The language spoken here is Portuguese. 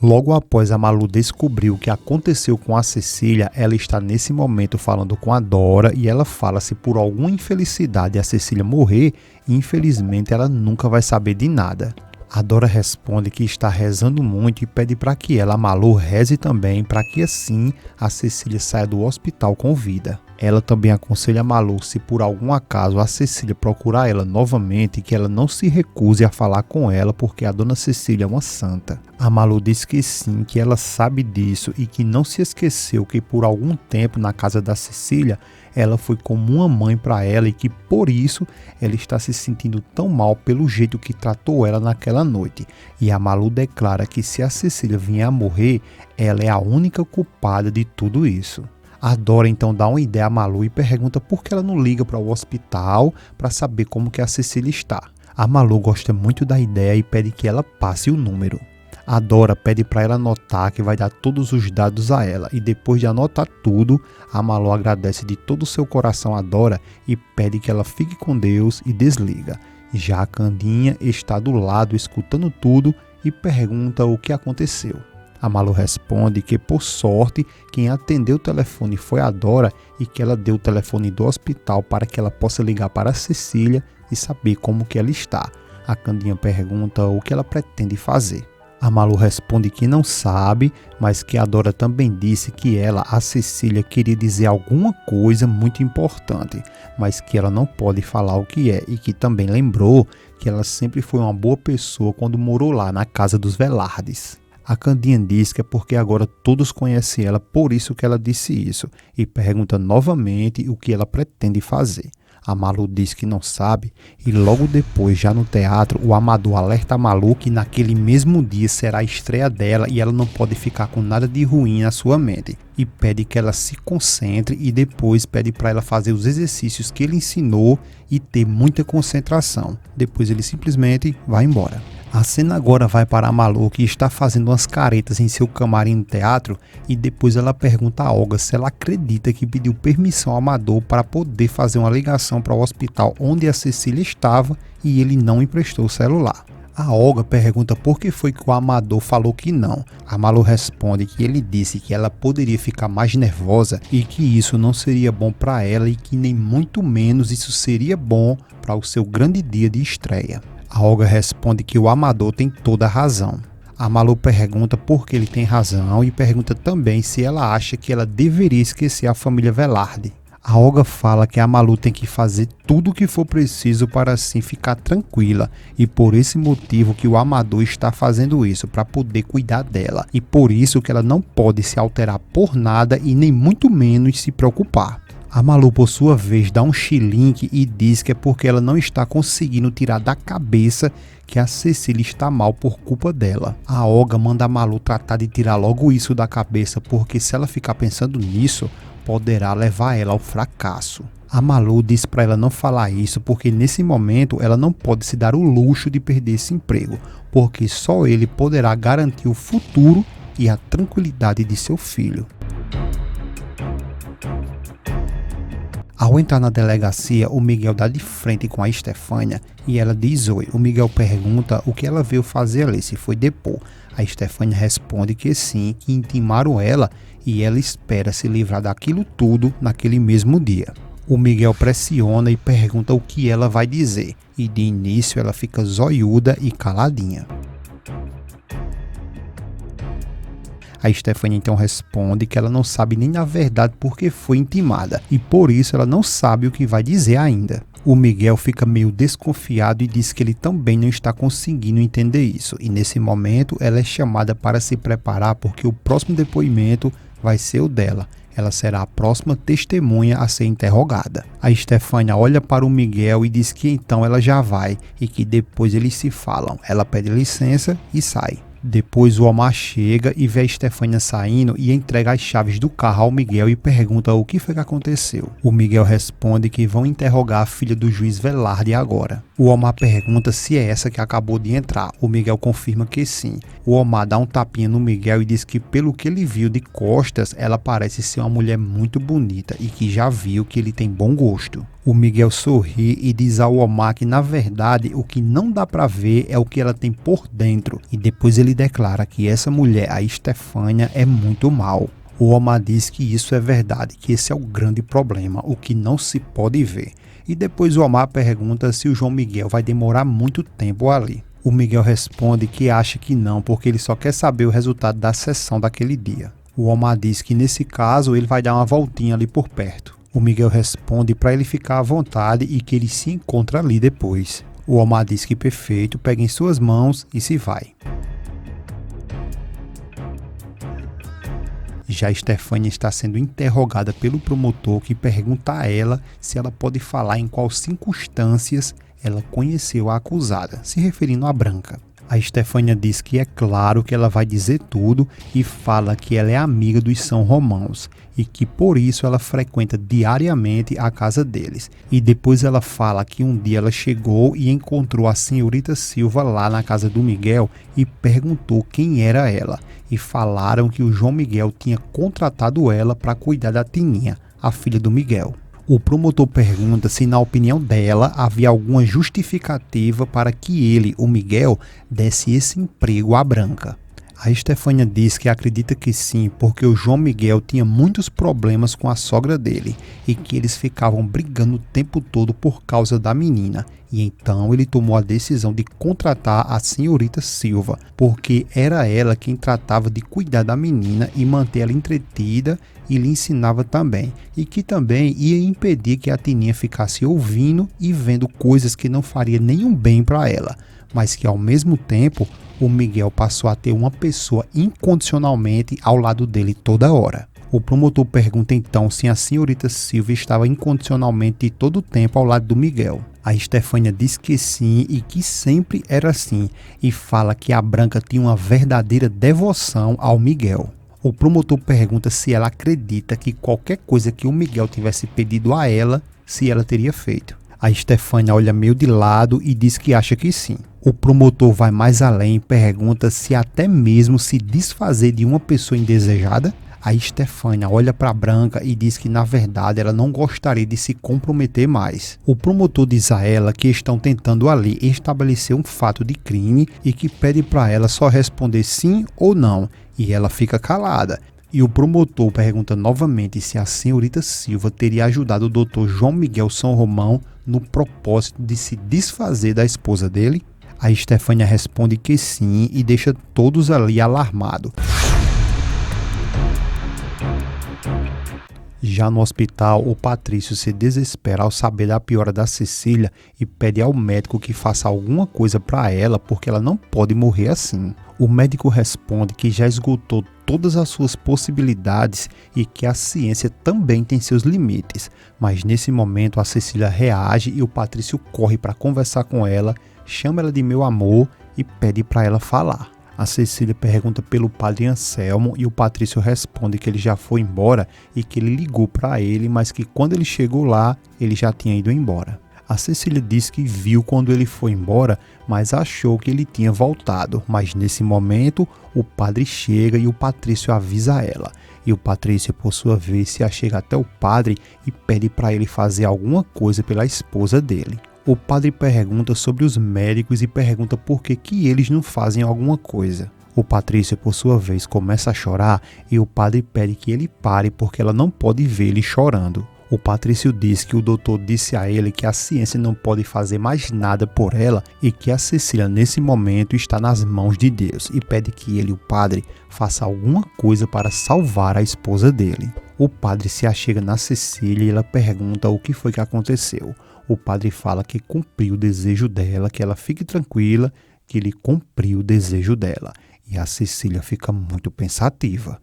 Logo após a Malu descobrir o que aconteceu com a Cecília, ela está nesse momento falando com a Dora e ela fala se por alguma infelicidade a Cecília morrer, infelizmente ela nunca vai saber de nada. A Dora responde que está rezando muito e pede para que ela, a Malu, reze também para que assim a Cecília saia do hospital com vida. Ela também aconselha a Malu, se por algum acaso a Cecília procurar ela novamente, que ela não se recuse a falar com ela porque a dona Cecília é uma santa. A Malu diz que sim, que ela sabe disso e que não se esqueceu que por algum tempo na casa da Cecília ela foi como uma mãe para ela e que por isso ela está se sentindo tão mal pelo jeito que tratou ela naquela noite. E a Malu declara que se a Cecília vier a morrer, ela é a única culpada de tudo isso. A Dora então dá uma ideia a Malu e pergunta por que ela não liga para o hospital para saber como que a Cecília está. A Malu gosta muito da ideia e pede que ela passe o número. A Dora pede para ela anotar, que vai dar todos os dados a ela, e depois de anotar tudo, a Malu agradece de todo o seu coração a Dora e pede que ela fique com Deus e desliga. Já a Candinha está do lado escutando tudo e pergunta o que aconteceu. A Malu responde que, por sorte, quem atendeu o telefone foi a Dora e que ela deu o telefone do hospital para que ela possa ligar para a Cecília e saber como que ela está. A Candinha pergunta o que ela pretende fazer. A Malu responde que não sabe, mas que a Dora também disse que ela, a Cecília, queria dizer alguma coisa muito importante, mas que ela não pode falar o que é e que também lembrou que ela sempre foi uma boa pessoa quando morou lá na casa dos Velardes. A Candinha diz que é porque agora todos conhecem ela, por isso que ela disse isso, e pergunta novamente o que ela pretende fazer. A Malu diz que não sabe e logo depois, já no teatro, o Amador alerta a Malu que naquele mesmo dia será a estreia dela e ela não pode ficar com nada de ruim na sua mente. E pede que ela se concentre e depois pede para ela fazer os exercícios que ele ensinou e ter muita concentração. Depois ele simplesmente vai embora. A cena agora vai para a Malu, que está fazendo umas caretas em seu camarim no teatro, e depois ela pergunta a Olga se ela acredita que pediu permissão ao Amador para poder fazer uma ligação para o hospital onde a Cecília estava e ele não emprestou o celular. A Olga pergunta por que foi que o Amador falou que não. A Malu responde que ele disse que ela poderia ficar mais nervosa e que isso não seria bom para ela e que nem muito menos isso seria bom para o seu grande dia de estreia. A Olga responde que o Amador tem toda a razão. A Malu pergunta por que ele tem razão e pergunta também se ela acha que ela deveria esquecer a família Velarde. A Olga fala que a Malu tem que fazer tudo o que for preciso para assim ficar tranquila e por esse motivo que o Amador está fazendo isso, para poder cuidar dela, e por isso que ela não pode se alterar por nada e nem muito menos se preocupar. A Malu, por sua vez, dá um xilingue e diz que é porque ela não está conseguindo tirar da cabeça que a Cecília está mal por culpa dela. A Olga manda a Malu tratar de tirar logo isso da cabeça, porque se ela ficar pensando nisso, poderá levar ela ao fracasso. A Malu diz para ela não falar isso, porque nesse momento ela não pode se dar o luxo de perder esse emprego, porque só ele poderá garantir o futuro e a tranquilidade de seu filho. Ao entrar na delegacia, o Miguel dá de frente com a Estefânia e ela diz oi. O Miguel pergunta o que ela veio fazer ali, se foi depor. A Estefânia responde que sim, que intimaram ela e ela espera se livrar daquilo tudo naquele mesmo dia. O Miguel pressiona e pergunta o que ela vai dizer e de início ela fica zoiuda e caladinha. A Estefânia então responde que ela não sabe nem na verdade por que foi intimada e por isso ela não sabe o que vai dizer ainda. O Miguel fica meio desconfiado e diz que ele também não está conseguindo entender isso e nesse momento ela é chamada para se preparar porque o próximo depoimento vai ser o dela. Ela será a próxima testemunha a ser interrogada. A Estefânia olha para o Miguel e diz que então ela já vai e que depois eles se falam. Ela pede licença e sai. Depois o Omar chega e vê a Estefânia saindo e entrega as chaves do carro ao Miguel e pergunta o que foi que aconteceu. O Miguel responde que vão interrogar a filha do juiz Velarde agora. O Omar pergunta se é essa que acabou de entrar. O Miguel confirma que sim. O Omar dá um tapinha no Miguel e diz que pelo que ele viu de costas, ela parece ser uma mulher muito bonita e que já viu que ele tem bom gosto. O Miguel sorri e diz ao Omar que, na verdade, o que não dá para ver é o que ela tem por dentro. E depois ele declara que essa mulher, a Estefânia, é muito mal. O Omar diz que isso é verdade, que esse é o grande problema, o que não se pode ver. E depois o Omar pergunta se o João Miguel vai demorar muito tempo ali. O Miguel responde que acha que não, porque ele só quer saber o resultado da sessão daquele dia. O Omar diz que nesse caso ele vai dar uma voltinha ali por perto. O Miguel responde para ele ficar à vontade e que ele se encontra ali depois. O Omar diz que perfeito, pega em suas mãos e se vai. Já Estefânia está sendo interrogada pelo promotor, que pergunta a ela se ela pode falar em quais circunstâncias ela conheceu a acusada, se referindo à Branca. A Estefânia diz que é claro que ela vai dizer tudo e fala que ela é amiga dos São Romãos e que por isso ela frequenta diariamente a casa deles. E depois ela fala que um dia ela chegou e encontrou a senhorita Silva lá na casa do Miguel e perguntou quem era ela. E falaram que o João Miguel tinha contratado ela para cuidar da Tininha, a filha do Miguel. O promotor pergunta se, na opinião dela, havia alguma justificativa para que ele, o Miguel, desse esse emprego à Branca. A Estefânia diz que acredita que sim, porque o João Miguel tinha muitos problemas com a sogra dele e que eles ficavam brigando o tempo todo por causa da menina. E então ele tomou a decisão de contratar a senhorita Silva, porque era ela quem tratava de cuidar da menina e manter ela entretida e lhe ensinava também. E que também ia impedir que a Tininha ficasse ouvindo e vendo coisas que não faria nenhum bem para ela, mas que ao mesmo tempo o Miguel passou a ter uma pessoa incondicionalmente ao lado dele toda hora. O promotor pergunta então se a senhorita Silva estava incondicionalmente todo o tempo ao lado do Miguel. A Estefânia diz que sim e que sempre era assim, e fala que a Branca tinha uma verdadeira devoção ao Miguel. O promotor pergunta se ela acredita que qualquer coisa que o Miguel tivesse pedido a ela, se ela teria feito. A Estefânia olha meio de lado e diz que acha que sim. O promotor vai mais além e pergunta se até mesmo se desfazer de uma pessoa indesejada. A Estefânia olha para a Branca e diz que na verdade ela não gostaria de se comprometer mais. O promotor diz a ela que estão tentando ali estabelecer um fato de crime e que pede para ela só responder sim ou não, e ela fica calada. E o promotor pergunta novamente se a senhorita Silva teria ajudado o doutor João Miguel São Romão no propósito de se desfazer da esposa dele. A Estefânia responde que sim e deixa todos ali alarmados. Já no hospital, o Patrício se desespera ao saber da piora da Cecília e pede ao médico que faça alguma coisa para ela, porque ela não pode morrer assim. O médico responde que já esgotou todas as suas possibilidades e que a ciência também tem seus limites. Mas nesse momento a Cecília reage e o Patrício corre para conversar com ela, chama ela de meu amor e pede para ela falar. A Cecília pergunta pelo padre Anselmo e o Patrício responde que ele já foi embora e que ele ligou para ele, mas que quando ele chegou lá, ele já tinha ido embora. A Cecília diz que viu quando ele foi embora, mas achou que ele tinha voltado. Mas nesse momento, o padre chega e o Patrício avisa ela. E o Patrício, por sua vez, se achega até o padre e pede para ele fazer alguma coisa pela esposa dele. O padre pergunta sobre os médicos e pergunta por que eles não fazem alguma coisa. O Patrício, por sua vez, começa a chorar e o padre pede que ele pare porque ela não pode ver ele chorando. O Patrício diz que o doutor disse a ele que a ciência não pode fazer mais nada por ela e que a Cecília nesse momento está nas mãos de Deus e pede que ele, o padre, faça alguma coisa para salvar a esposa dele. O padre se achega na Cecília e ela pergunta o que foi que aconteceu. O padre fala que cumpriu o desejo dela, que ela fique tranquila, que ele cumpriu o desejo dela. E a Cecília fica muito pensativa.